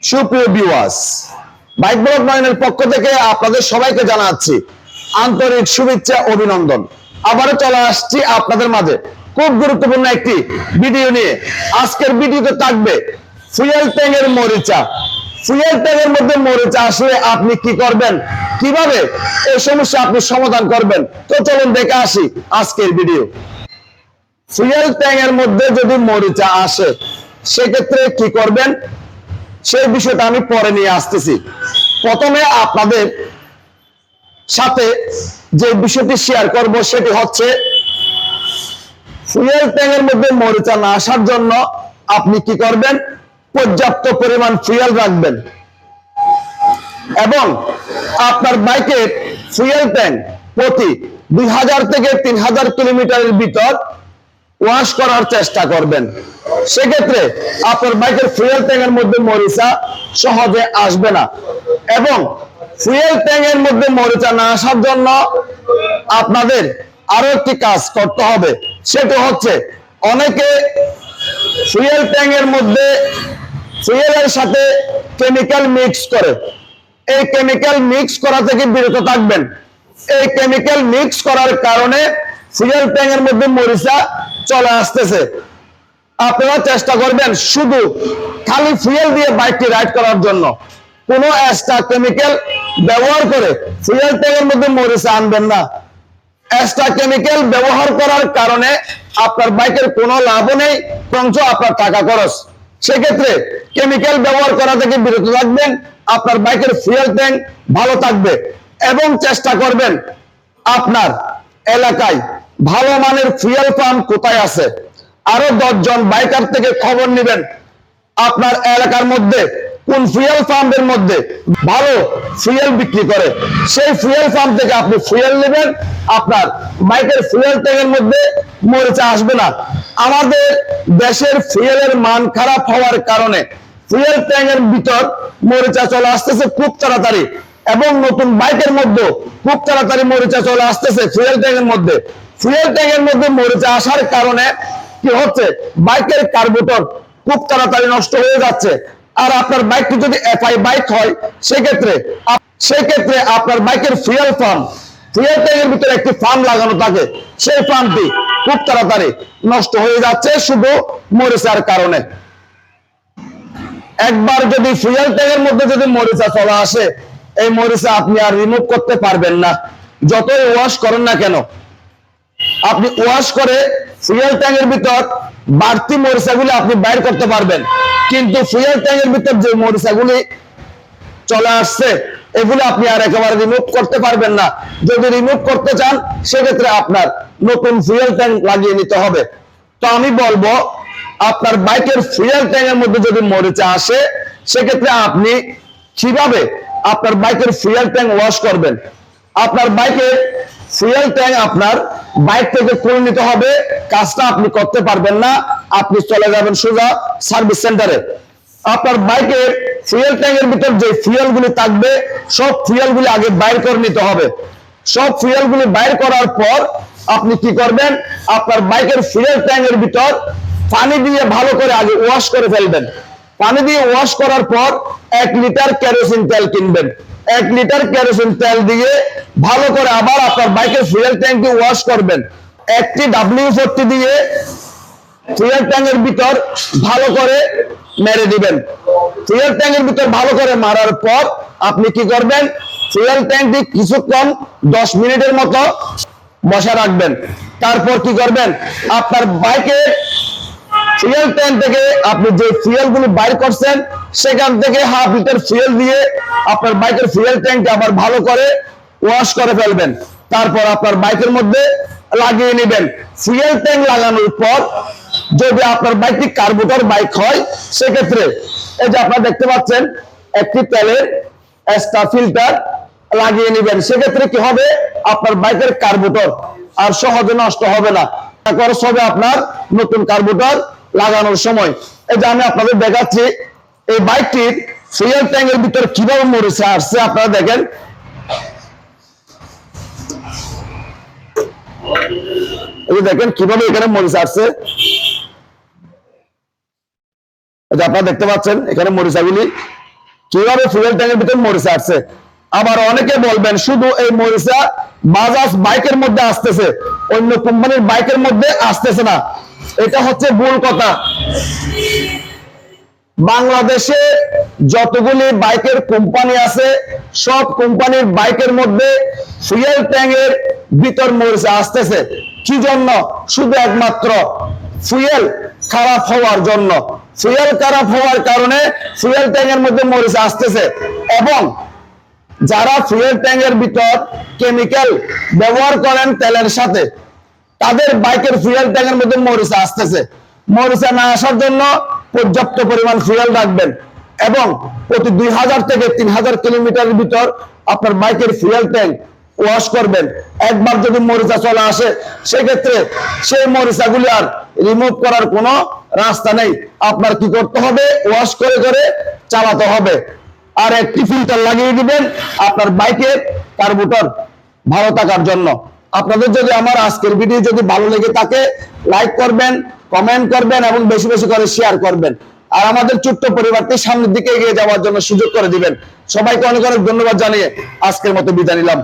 সুপ্রিয় viewers, bike blog 9 এর পক্ষ থেকে আপনাদের সবাইকে জানাচ্ছি আন্তরিক শুভেচ্ছা অভিনন্দন। আবারও চলে আসছি আপনাদের মাঝে খুব গুরুত্বপূর্ণ একটি ভিডিও নিয়ে। আজকের ভিডিওতে থাকবে ফুয়েল ট্যাঙ্কের মরিচা। ফুয়েল ট্যাঙ্কের মধ্যে মরিচা আসলে আপনি কি করবেন, কিভাবে এই সমস্যা আপনি সমাধান করবেন, তো চলুন দেখে আসি আজকের ভিডিও। ফুয়েল ট্যাঙ্কের মধ্যে যদি মরিচা আসে সেক্ষেত্রে কি করবেন সেই বিষয়টা আমি পরে নিয়ে আসতেছি। প্রথমে আপনাদের সাথে যে বিষয়টি শেয়ার করব সেটি হচ্ছে ফুয়েল ট্যাঙ্কের মধ্যে মরিচা না আসার জন্য আপনি কি করবেন, পর্যাপ্ত পরিমাণ ফুয়েল রাখবেন এবং আপনার বাইকের ফুয়েল ট্যাঙ্ক প্রতি 2000 থেকে 3000 কিলোমিটারের ভিতর ওয়াশ করার চেষ্টা করবেন। সেক্ষেত্রে আপনার বাইকের ফুয়েল ট্যাঙ্কের মধ্যে মরিচা সহজে আসবে না। এবং ফুয়েল ট্যাঙ্কের মধ্যে মরিচা না আসার জন্য আপনাদের আরো একটি কাজ করতে হবে, সেটা হচ্ছে অনেকে ফুয়েল ট্যাঙ্কের মধ্যে ফুয়েলের সাথে কেমিক্যাল মিক্স করে। এই কেমিক্যাল মিক্স করা থেকে বিরত থাকবেন। এই কেমিক্যাল মিক্স করার কারণে ফুয়েল ট্যাঙ্কের মধ্যে মরিচা চলে আসতেছে। আপনারা চেষ্টা করবেন শুধু খালি ফুয়েল দিয়ে বাইকটি রাইড করার জন্য, কোনো এক্সট্রা কেমিক্যাল ব্যবহার করে ফুয়েল ট্যাঙ্কের মধ্যে মরিচা আনবেন না। এক্সট্রা কেমিক্যাল ব্যবহার করার কারণে আপনার বাইকের কোনো লাভও নেই, বরঞ্চ আপনার টাকা খরচ। সেক্ষেত্রে কেমিক্যাল ব্যবহার করা থেকে বিরত থাকবেন, আপনার বাইকের ফুয়েল ট্যাঙ্ক ভালো থাকবে। এবং চেষ্টা করবেন আপনার এলাকায় ভালো মানের ফুয়েল পাম্প কোথায় আছে, আরো 10 জন বাইকার থেকে খবর নেবেন আপনার এলাকার মধ্যে কোন ফুয়েল পাম্পের মধ্যে ভালো ফুয়েল বিক্রি করে। সেই ফুয়েল পাম্প থেকে আপনি ফুয়েল নেবেন, আপনার বাইকের ফুয়েল ট্যাঙ্কের মধ্যে মরিচা আসবে না। আমাদের দেশের ফুয়েলের মান খারাপ হওয়ার কারণে ফুয়েল ট্যাঙ্কের ভিতর মরিচা চলে আসতেছে খুব তাড়াতাড়ি, এবং নতুন বাইকের মধ্যে খুব তাড়াতাড়ি মরিচা চলে আসতেছে ফুয়েল ট্যাঙ্কের মধ্যে। ফুয়েল ট্যাঙ্কের মধ্যে মরিচা আসার কারণে কি হচ্ছে, বাইকের কার্বোরেটর খুব তাড়াতাড়ি নষ্ট হয়ে যাচ্ছে। আর আপনার বাইকটি যদি এফআই বাইক হয় সেক্ষেত্রে আপনার বাইকের ফুয়েল পাম্প, ফুয়েল ট্যাঙ্কের ভিতরে একটি পাম্প লাগানো থাকে, সেই পাম্পটি খুব তাড়াতাড়ি নষ্ট হয়ে যাচ্ছে শুধু মরিচার কারণে। একবার যদি ফুয়েল ট্যাঙ্কের মধ্যে যদি মরিচা চলে আসে, এই মরিচা আপনি আর রিমুভ করতে পারবেন না। যতই ওয়াশ করেন না কেন, আপনি ওয়াশ করে ফুয়েল ট্যাঙ্কের ভিতর বাড়তি মরিচাগুলি আপনি বাইর করতে পারবেন, কিন্তু ফুয়েল ট্যাঙ্কের ভিতর যে মরিচাগুলি চলে আসছে এগুলো আপনি আর একেবারে রিমুভ করতে পারবেন না। যদি রিমুভ করতে চান সেক্ষেত্রে আপনার নতুন ফুয়েল ট্যাঙ্ক লাগিয়ে নিতে হবে। তো আমি বলবো আপনার বাইকের ফুয়েল ট্যাঙ্কের মধ্যে যদি মরিচা আসে সেক্ষেত্রে আপনি কিভাবে আপনার বাইকের ফুয়েল ট্যাঙ্ক ওয়াশ করবেন। আপনার বাইকের ফুয়েল ট্যাঙ্ক আপনার বাইক থেকে খুলে নিতে হবে, কাজটা আপনি করতে পারবেন না। আপনি চলে যাবেন সোজা সার্ভিস সেন্টারে। আপনার বাইকের ফুয়েল ট্যাঙ্কের ভিতর যে ফুয়েলগুলি থাকবে সব ফুয়েলগুলি আগে বাইর করে নিতে হবে। সব ফুয়েলগুলি বাইর করার পর আপনি কি করবেন, আপনার বাইকের ফুয়েল ট্যাঙ্কের ভিতর পানি দিয়ে ভালো করে আগে ওয়াশ করে ফেলবেন। পানি দিয়ে ওয়াশ করার পর 1 লিটার কেরোসিন তেল কিনবেন। 1 লিটার কেরোসিন তেল দিয়ে ভালো করে আবার আপনার বাইকের ফুয়েল ট্যাঙ্কটি ওয়াশ করবেন। একটি W40 দিয়ে ফুয়েল ট্যাঙ্কের ভিতর ভালো করে মেরে দিবেন। ফুয়েল ট্যাঙ্কের ভিতর ভালো করে মারার পর আপনি কি করবেন, ফুয়েল ট্যাঙ্কটি কিছুক্ষণ 10 মিনিটের মতো বসা রাখবেন। তারপর কি করবেন, আপনার বাইকের ফুয়েল ট্যাঙ্ক থেকে আপনি যে ফুয়েলগুলো বাইর করছেন সেখান থেকে 1/2 লিটার ফুয়েল দিয়ে আপনার বাইকের ফুয়েল ট্যাঙ্কটি আবার ভালো করে ওয়াশ করে ফেলবেন। তারপর আপনার বাইকের মধ্যে লাগিয়ে নেবেন। ফুয়েল ট্যাঙ্ক লাগানোর পর যদি আপনার বাইকটি কার্বোরেটর বাইক হয় সেক্ষেত্রে এই যে আপনারা দেখতে পাচ্ছেন একটি তেলের এক্সট্রা ফিল্টার লাগিয়ে নেবেন। সেক্ষেত্রে কি হবে, আপনার বাইকের কার্বোরেটর আর সহজে নষ্ট হবে না, খরচ হবে আপনার নতুন কার্বোরেটর লাগানোর সময়। এই যে আমি আপনাদের দেখাচ্ছি এই বাইকটির ফুয়েল ট্যাঙ্কের ভিতর কিভাবে মরিচা আসছে। আপনারা দেখেন দেখেন কিভাবে এখানে মরিচা আসছে। আপনারা দেখতে পাচ্ছেন এখানে মরিচাগুলি কিভাবে ফুয়েল ট্যাঙ্কের ভিতর মরিচা আসছে। আবার অনেকে বলবেন শুধু এই মরিচা বাজাজ বাইকের মধ্যে আসতেছে, অন্য কোম্পানির বাইকের মধ্যে আসতেছে না। এটা হচ্ছে ভুল কথা। বাংলাদেশে যতগুলি বাইকের কোম্পানি আছে সব কোম্পানির বাইকের মধ্যে ফুয়েল ট্যাঙ্কের ভিতর মরিচা আসতেছে। কি জন্য? শুধু একমাত্র ফুয়েল খারাপ হওয়ার জন্য। ফুয়েল খারাপ হওয়ার কারণে ফুয়েল ট্যাঙ্কের মধ্যে মরিচা আসতেছে। এবং যারা ফুয়েল ট্যাঙ্কের ভিতর কেমিক্যাল ব্যবহার করেন তেলের সাথে, তাদের বাইকের ফুয়েল ট্যাঙ্কের মধ্যে মরিচা আসতেছে। মরিচা না আসার জন্য পর্যাপ্ত পরিমাণ ফুয়েল রাখবেন এবং প্রতি 2000 থেকে 3000 কিলোমিটারের ভিতর আপনার বাইকের ফুয়েল ট্যাঙ্ক ওয়াশ করবেন। একবার যদি মরিচা চলে আসে সেক্ষেত্রে সেই মরিচাগুলি আর রিমুভ করার কোনো রাস্তা নেই। আপনার কি করতে হবে? ওয়াশ করে করে চালাতে হবে। আর একটি ফিল্টার লাগিয়ে দিবেন আপনার বাইকের কার্বোরেটর ভালো থাকার জন্য। আপনাদের যদি আমার আজকের ভিডিও যদি ভালো লেগে থাকে লাইক করবেন, কমেন্ট করবেন এবং বেশি বেশি করে শেয়ার করবেন। আর আমাদের ছোট্ট পরিবারটি সামনের দিকে এগিয়ে যাওয়ার জন্য সুযোগ করে দিবেন। সবাইকে অনেক অনেক ধন্যবাদ জানিয়ে আজকের মতো বিদায় নিলাম।